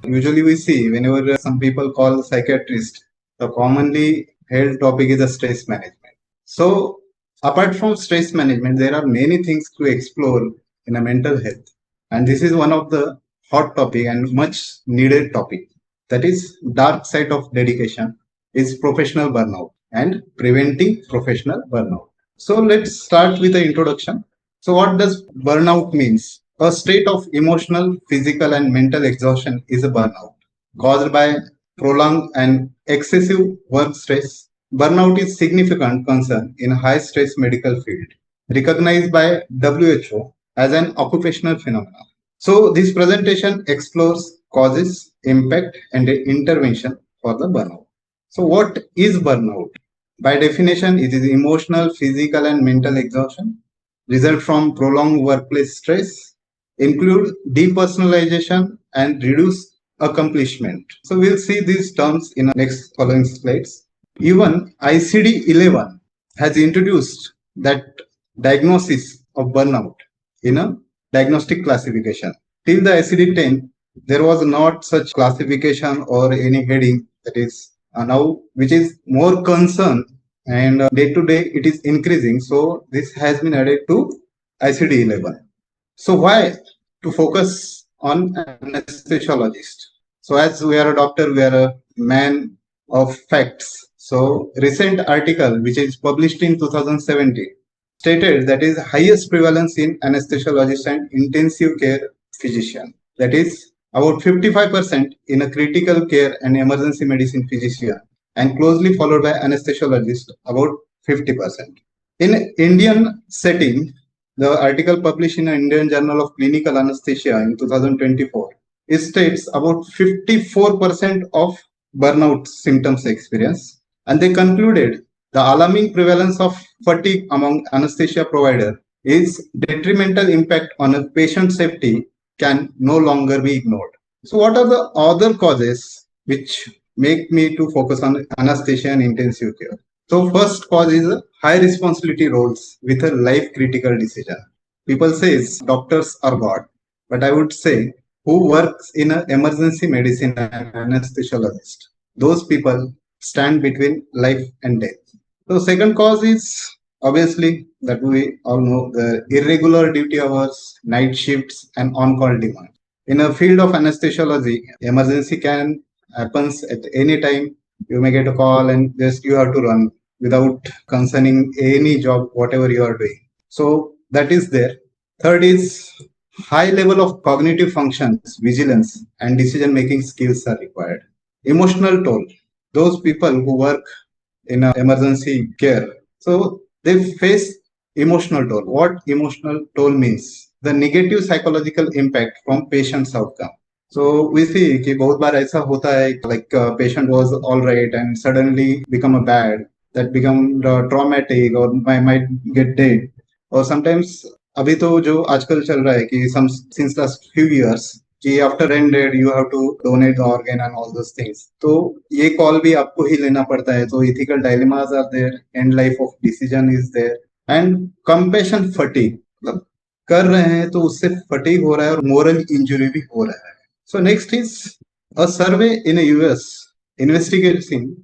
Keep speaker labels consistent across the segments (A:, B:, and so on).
A: Usually we see whenever some people call psychiatrist, the commonly held topic is the stress management. So apart from stress management, there are many things to explore in a mental health. And this is one of the hot topic and much needed topic. That is dark side of dedication is professional burnout and preventing professional burnout. So let's start with the introduction. So what does burnout means? A state of emotional, physical and mental exhaustion is a burnout caused by prolonged and excessive work stress. Burnout is significant concern in high stress medical field, recognized by WHO as an occupational phenomenon. So this presentation explores causes, impact and intervention for the burnout. So what is burnout? By definition, it is emotional, physical and mental exhaustion result from prolonged workplace stress, include depersonalization and reduced accomplishment. So we'll see these terms in the next following slides. Even ICD-11 has introduced that diagnosis of burnout in a diagnostic classification. Till the ICD-10, there was not such classification or any heading that is now, which is more concerned and day to day it is increasing. So this has been added to ICD-11. So why to focus on anesthesiologist? So as we are a doctor, we are a man of facts. So recent article which is published in 2017 stated that is highest prevalence in anesthesiologist and intensive care physician. That is about 55% in a critical care and emergency medicine physician and closely followed by anesthesiologist about 50%. In Indian setting, the article published in the Indian Journal of Clinical Anesthesia in 2024, it states about 54% of burnout symptoms experience, and they concluded the alarming prevalence of fatigue among anesthesia provider is detrimental impact on a patient safety can no longer be ignored. So what are the other causes which make me to focus on anesthesia and intensive care? So first cause is high responsibility roles with a life critical decision. People say doctors are God, but I would say who works in an emergency medicine and anesthesiologist. Those people stand between life and death. So second cause is obviously that we all know the irregular duty hours, night shifts and on-call demand. In a field of anesthesiology, emergency can happens at any time. You may get a call and just you have to run without concerning any job, whatever you are doing. So that is there. Third is high level of cognitive functions, vigilance and decision-making skills are required. Emotional toll. Those people who work in emergency care, so they face emotional toll. What emotional toll means? The negative psychological impact from patient's outcome. So we see कि बहुत बार ऐसा होता है like patient was all right and suddenly become a bad, that become traumatic or might get dead. Or sometimes अभी तो जो आजकल चल रहा है कि some since last few years कि after ended you have to donate the organ and all those things. तो ये कॉल भी आपको ही लेना पड़ता है. So ethical dilemmas are there, end life of decision is there and compassion fatigue. मतलब कर रहे हैं तो उससे फटीग हो रहा है और मोरल इंजुरी भी हो रहा है. So next is a survey in the US investigating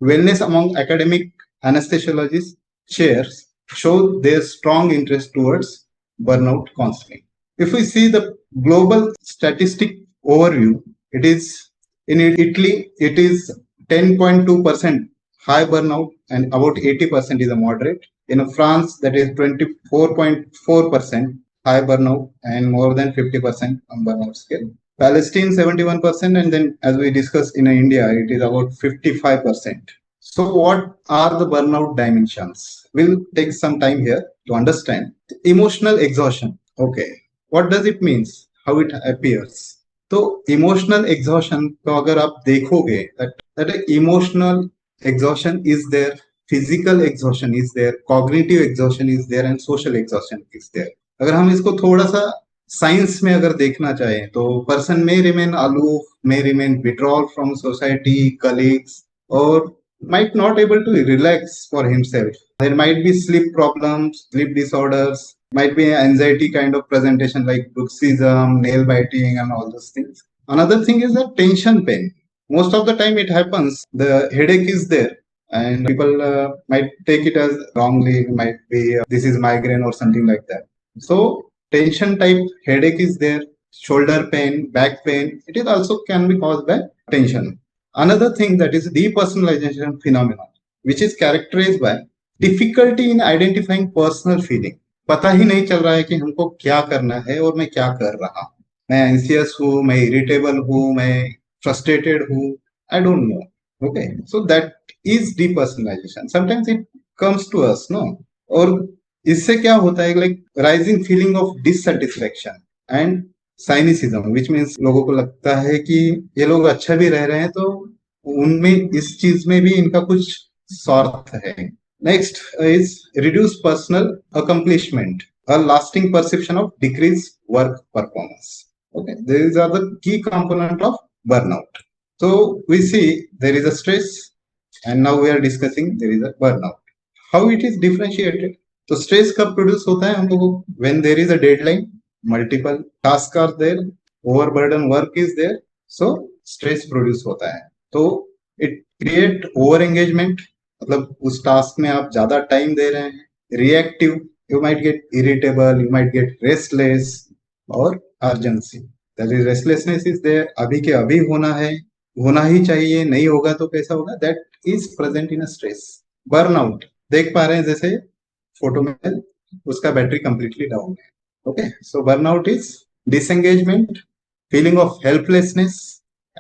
A: wellness among academic anesthesiologists chairs show their strong interest towards burnout counseling. If we see the global statistic overview, it is in Italy, it is 10.2% high burnout and about 80% is a moderate. In France, that is 24.4% high burnout and more than 50% on burnout scale. Palestine 71%, and then as we discussed in India, it is about 55%. So what are the burnout dimensions? We'll take some time here to understand. Emotional exhaustion. Okay. What does it mean? How it appears? So emotional exhaustion को अगर आप देखोगे that emotional exhaustion is there, physical exhaustion is there, cognitive exhaustion is there and social exhaustion is there. अगर हम इसको थोड़ा सा science में अगर देखना चाहें तो person may remain aloof, may remain withdrawal from society, colleagues, or might not able to relax for himself. There might be sleep problems, sleep disorders, might be anxiety kind of presentation like bruxism, nail biting and all those things. Another thing is the tension pain. Most of the time it happens, the headache is there, and people might take it as wrongly, might be this is migraine or something like that. So, tension type headache is there, shoulder pain, back pain, it is also can be caused by tension. Another thing that is depersonalization phenomenon, which is characterized by difficulty in identifying personal feeling. पता ही नहीं चल रहा है कि हमको क्या करना है और मैं क्या कर रहा हूँ. मैं एंसियस हूँ, मैं इरिटेबल हूँ, मैं फ्रस्ट्रेटेड हूँ, I don't know. Okay, so that is depersonalization. Sometimes it comes to us, no. और इससे क्या होता है, like rising feeling of dissatisfaction and cynicism, which means लोगों को लगता है कि ये लोग अच्छा भी रह रहे हैं तो उनमें इस चीज में भी इनका कुछ स्वार्थ है. Next is reduce personal accomplishment, a lasting perception of decreased work performance. Okay, these are the key component of burnout. So we see there is a stress, and now we are discussing there is a burnout. How it is differentiated? तो stress कब produce होता है हम लोगों को? When there is a deadline, multiple tasks are there, overburden work is there, so stress produce होता है. तो it create over engagement, मतलब उस टास्क में आप ज्यादा टाइम दे रहे हैं. Reactive, you might get irritable, you might get restless. और urgency, that is restlessness is there, अभी के अभी होना है, होना ही चाहिए, नहीं होगा तो कैसा होगा, that is present in a stress. Burnout देख पा रहे हैं जैसे फोटो में, उसका बैटरी कंप्लीटली डाउन है. Okay, so burnout is disengagement, feeling of helplessness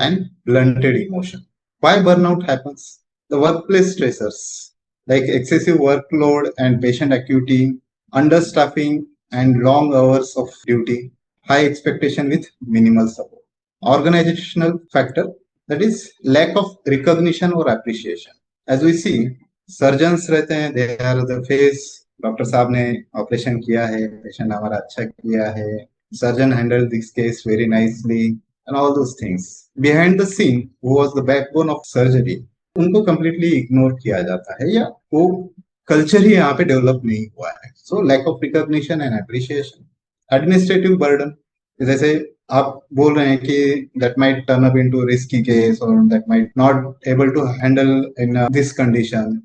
A: and blunted emotion. Why burnout happens? The workplace stressors like excessive workload and patient acuity, understaffing and long hours of duty, high expectation with minimal support. Organizational factor, that is lack of recognition or appreciation. As we see, surgeons रहते हैं, they are the face. Doctor साहब ने operation किया है, patient हमारा अच्छा किया है, surgeon handled this case very nicely and all those things. Behind the scene, who was the backbone of surgery, उनको कम्प्लीटली इग्नोर किया जाता है, या वो कल्चर ही यहाँ पे डेवलप नहीं हुआ है. So lack of recognition and appreciation. Administrative burden, जैसे आप बोल रहे हैं कि that might turn up into risky case और that might not able to handle in this condition.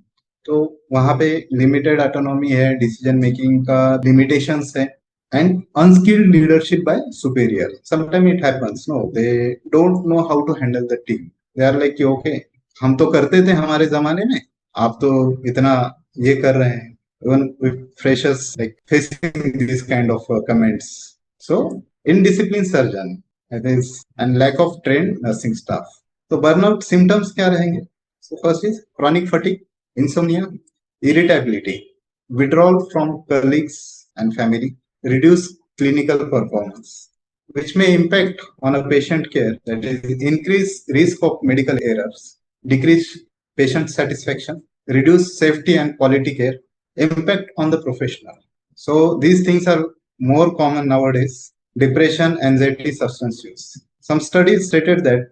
A: तो वहां पे लिमिटेड ऑटोनॉमी है, डिसीजन मेकिंग का लिमिटेशंस है, and unskilled leadership by superior. Sometimes it happens, no, they don't know how to handle the team. They are like, okay, हम तो करते थे हमारे जमाने में, आप तो इतना ये कर रहे हैं. Even with freshers like facing this kind of comments. So indisciplined surgeon, that is, and lack of trained nursing staff. तो burnout symptoms क्या रहेंगे? So first is chronic fatigue, insomnia, irritability, withdrawal from colleagues and family, reduce clinical performance, which may impact on a patient care, that is, increase risk of medical errors, decrease patient satisfaction, reduce safety and quality care, impact on the professional. So these things are more common nowadays. Depression, anxiety, substance use. Some studies stated that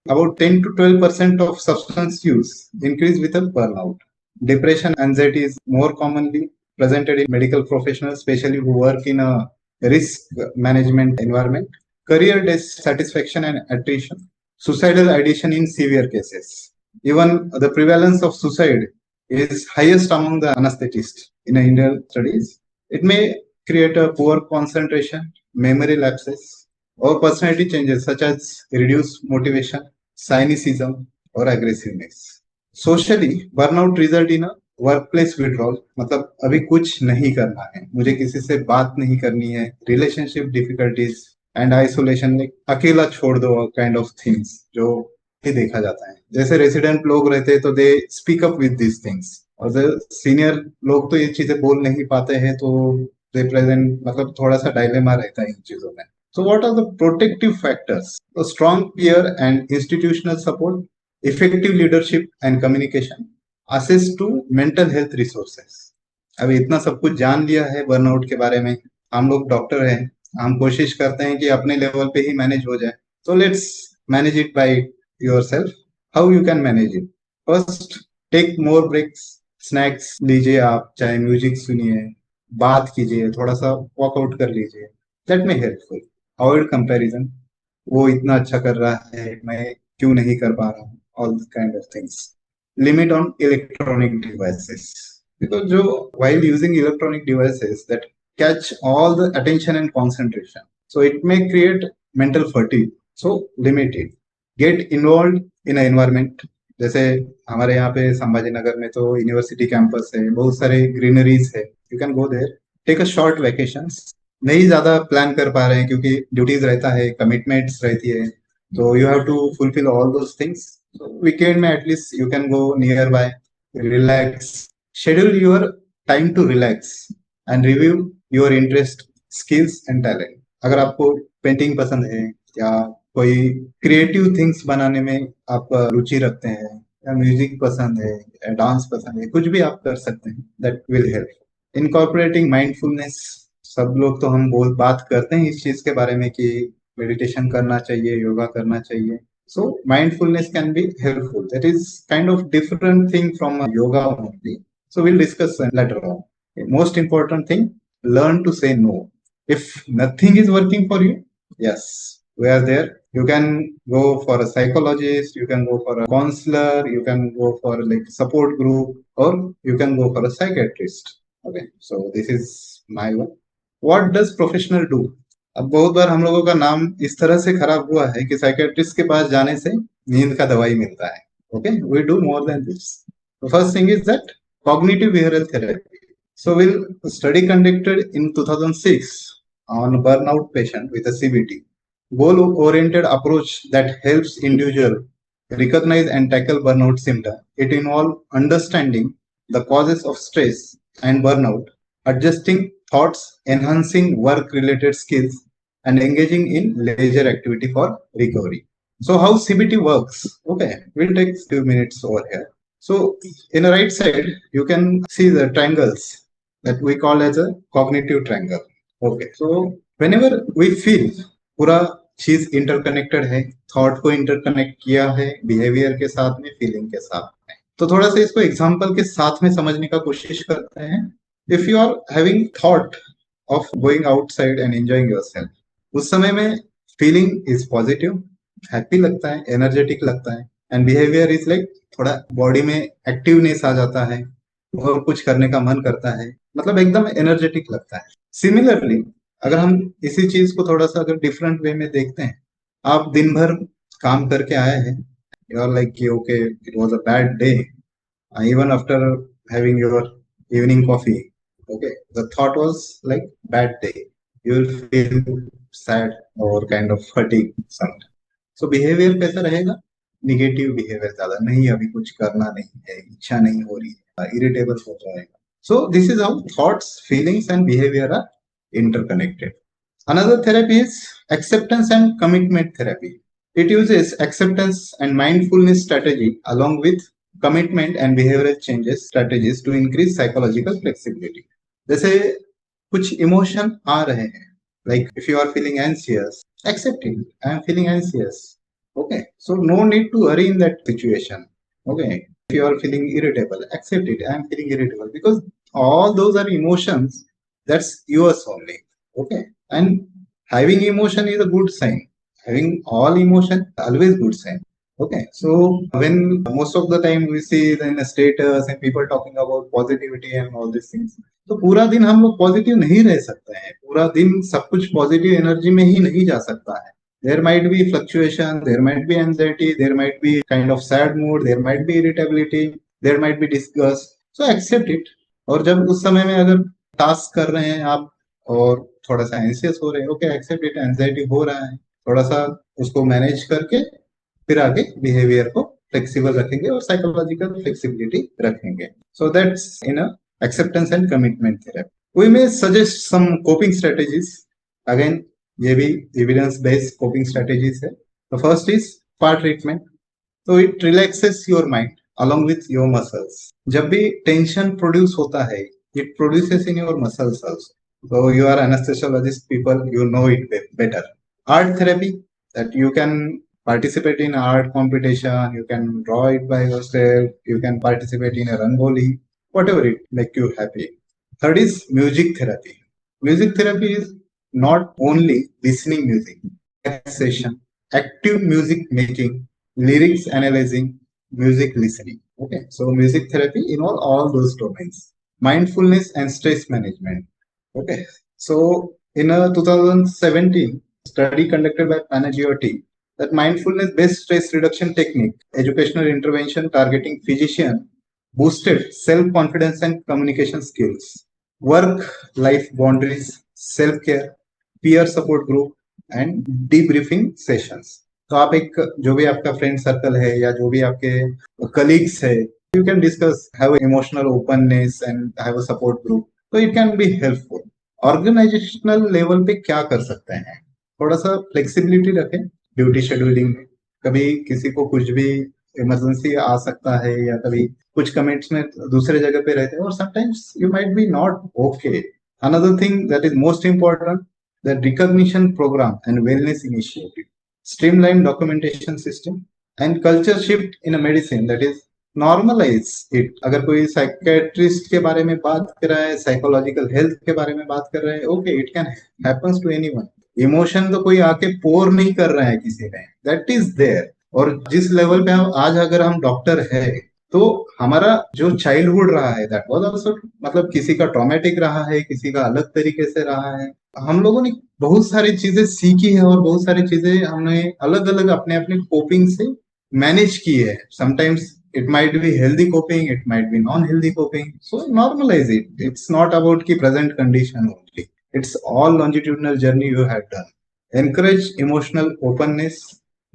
A: about 10 to 12% of substance use increase with a burnout. Depression, anxiety is more commonly presented in medical professionals, especially who work in a risk management environment. Career dissatisfaction and attrition. Suicidal ideation in severe cases. Even the prevalence of suicide is highest among the anesthetists in Indian studies. It may create a poor concentration, memory lapses, or personality changes such as reduced motivation, cynicism, or aggressiveness. Socially, burnout result in a workplace withdrawal, मतलब अभी कुछ नहीं करना है, मुझे किसी से बात नहीं करनी है, रिलेशनशिप डिफिकल्टीज एंड आइसोलेशन, अकेला छोड़ दो काइंड ऑफ थिंग्स जो ही देखा जाता है. जैसे रेसिडेंट लोग रहते हैं तो they speak up with this things, और सीनियर लोग तो ये चीजें बोल नहीं पाते हैं, तो दे प्रेजेंट, मतलब थोड़ा सा डायलेमा रहता है इन चीजों में. So what are the protective factors? A strong peer and institutional support, effective leadership and communication, access to mental health resources. अभी इतना सब कुछ जान लिया है बर्नआउट के बारे में, हम लोग डॉक्टर हैं, हम कोशिश करते हैं कि अपने लेवल पे ही मैनेज हो जाए. So let's manage it by yourself. How you can manage it? First, take more breaks, snacks लीजिए आप, चाहे म्यूजिक सुनिए, बात कीजिए, थोड़ा सा वॉकआउट कर लीजिए, that may helpful. Avoid comparison. वो इतना अच्छा कर रहा है, मैं क्यों नहीं कर पा रहा हूँ, all kind of things. Limit on electronic devices, because जो while using electronic devices that catch all the attention and concentration, so it may create mental fatigue. So limit it. Get involved in an environment. जैसे हमारे यहाँ पे संभाजी नगर में तो university campus है, बहुत सारे ग्रीनरीज है, you can go there, take a short vacations. नहीं ज्यादा प्लान कर पा रहे हैं क्योंकि ड्यूटीज रहता है, कमिटमेंट्स रहती है, तो you have to fulfil all those things. Weekend में at least you can go nearby, relax, schedule your time to relax and review your interest, skills and talent. अगर आपको पेंटिंग पसंद है या कोई क्रिएटिव थिंग्स बनाने में आप रुचि रखते हैं, या म्यूजिक पसंद है या डांस पसंद है, कुछ भी आप कर सकते हैं. That will help. Incorporating mindfulness, सब लोग तो हम बहुत बात करते हैं इस चीज के बारे में कि मेडिटेशन करना चाहिए, योगा करना चाहिए. So mindfulness can be helpful. That is kind of different thing from yoga only. So we'll discuss later on. Most important thing, learn to say no. If nothing is working for you, yes, we are there. You can go for a psychologist, you can go for a counselor, you can go for like support group, or you can go for a psychiatrist. Okay, so this is my one. What does professional do? अब बहुत बार हम लोगों का नाम इस तरह से खराब हुआ है कि साइकेट्रिस्ट के पास जाने से नींद का दवाई मिलता है. Okay, we do more than this. First thing is that cognitive behavioural therapy. So will study conducted in 2006 on burnout patient with a CBT. Goal-oriented approach that helps individual recognize and tackle burnout symptom. It involves understanding the causes of stress and burnout, adjusting thoughts, enhancing work-related skills, and engaging in leisure activity for recovery. So how CBT works? Okay, we'll take a few minutes over here. So in the right side, you can see the triangles that we call as a cognitive triangle. Okay, so whenever we feel, पूरा चीज interconnected है, thought को interconnect किया है behaviour के साथ में, feeling के साथ में. तो थोड़ा सा इसको एग्जांपल के साथ में समझने का कोशिश करते हैं. If you are having thought of going outside and enjoying yourself, उस समय में फीलिंग इज पॉजिटिव, हैप्पी लगता है, एनर्जेटिक लगता है, एंड बिहेवियर इज लाइक थोड़ा बॉडी में एक्टिवनेस आ जाता है और कुछ करने का मन करता है, मतलब एकदम एनर्जेटिक लगता है. सिमिलरली अगर हम इसी चीज को थोड़ा सा अगर डिफरेंट वे में देखते हैं, आप दिन भर काम करके आए हैं, you are like okay it was a bad day, even after having your evening coffee, okay, the thought was like bad day, you will feel sad or kind of fatigue sometimes. So behavior कैसा रहेगा? Negative behavior ज्यादा, नहीं अभी कुछ करना नहीं है, इच्छा नहीं हो रही है, irritable हो जाएगा. So this is how thoughts, feelings and behavior are interconnected. Another therapy is acceptance and commitment therapy. It uses acceptance and mindfulness strategy along with commitment and behavioral changes strategies to increase psychological flexibility. जैसे कुछ emotion आ रहे हैं, like if you are feeling anxious, accept it, I am feeling anxious. Okay, so no need to worry in that situation. Okay, if you are feeling irritable, accept it, I am feeling irritable, because all those are emotions, that's yours only. Okay, and having emotion is a good sign, having all emotion always good sign. Okay, so when most of the time we see in a status and people talking about positivity and all these things, तो पूरा दिन हम लोग positive नहीं रह सकते हैं, पूरा दिन सब कुछ पॉजिटिव एनर्जी में ही नहीं जा सकता है. There might be fluctuation, there might be anxiety, there might be kind of sad mood, there might be irritability, there might be disgust. So accept it. और जब उस समय में अगर टास्क कर रहे हैं आप और थोड़ा सा एंशियस हो रहे हैं, ओके एक्सेप्ट इट, एंजाइटी हो रहा है, थोड़ा सा उसको मैनेज करके फिर आगे बिहेवियर को फ्लेक्सिबल रखेंगे और साइकोलॉजिकल फ्लेक्सिबिलिटी रखेंगे. So that's in a acceptance and commitment therapy. We may suggest some coping strategies. Again, ये भी evidence based coping strategies है. The first is spa treatment. So it relaxes your mind along with your muscles. जब भी tension produce होता है, it produces in your muscles also. So you are anesthesiologist people, you know it better. Art therapy, that you can participate in art competition, you can draw it by yourself, you can participate in a rangoli, whatever it make you happy. Third is music therapy. Music therapy is not only listening music, relaxation, active music making, lyrics analyzing, music listening. Okay, so music therapy involve all those domains. Mindfulness and stress management. Okay, so in a 2017 study conducted by Panagiotti, that mindfulness-based stress reduction technique, educational intervention targeting physician, boosted self-confidence and communication skills, work-life boundaries, self-care, peer support group, and debriefing sessions. तो आप एक जो भी आपका friend circle है या जो भी आपके कलीग्स है, you can discuss, have emotional openness and have a support group, तो it can be helpful. Organisational level पे क्या कर सकते हैं, थोड़ा सा फ्लेक्सिबिलिटी रखें ड्यूटी शेड्यूलिंग में. कभी किसी को कुछ भी इमरजेंसी आ सकता है या कभी कुछ कमिट्स में दूसरे जगह पे रहते हैं, और sometimes you might be not okay. Another thing that is most important, the recognition program and wellness initiative, streamlined documentation system, and culture shift in a medicine, that is normalize it. अगर कोई psychiatrist के बारे में बात कर रहा है, psychological health के बारे में बात कर रहा है, okay, it can happens to anyone. Emotion तो कोई आके पोर नहीं कर रहा है किसी में, दैट इज देयर. और जिस लेवल पे हम आज अगर हम डॉक्टर है, तो हमारा जो चाइल्डहुड रहा है दैट वाज आल्सो, मतलब किसी का ट्रॉमेटिक रहा है, किसी का अलग तरीके से रहा है. हम लोगों ने बहुत सारी चीजें सीखी है और बहुत सारी चीजें हमने अलग अलग अपने अपने कोपिंग से मैनेज की है. Sometimes it might be healthy coping, it might be non-healthy coping, so normalize it. It's not about the present condition only, it's all longitudinal journey you have done. Encourage emotional openness,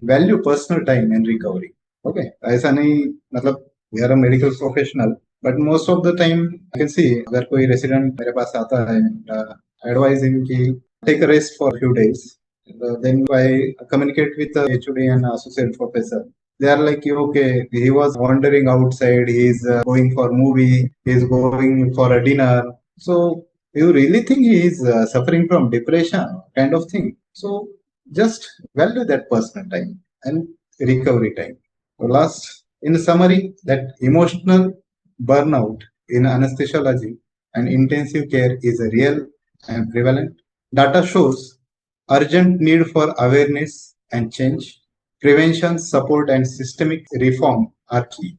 A: value personal time and recovery. Okay, ऐसा नहीं, मतलब we are a medical professional, but most of the time I can see अगर कोई resident मेरे पास आता है, advise him कि take a rest for a few days. Then I communicate with the HOD and associate professor. They are like, okay, he was wandering outside, he is going for movie, he is going for a dinner. So you really think he is suffering from depression kind of thing? So just value that personal time and recovery time. So last, in summary, that emotional burnout in anesthesiology and intensive care is a real and prevalent. Data shows urgent need for awareness and change. Prevention, support, and systemic reform are key.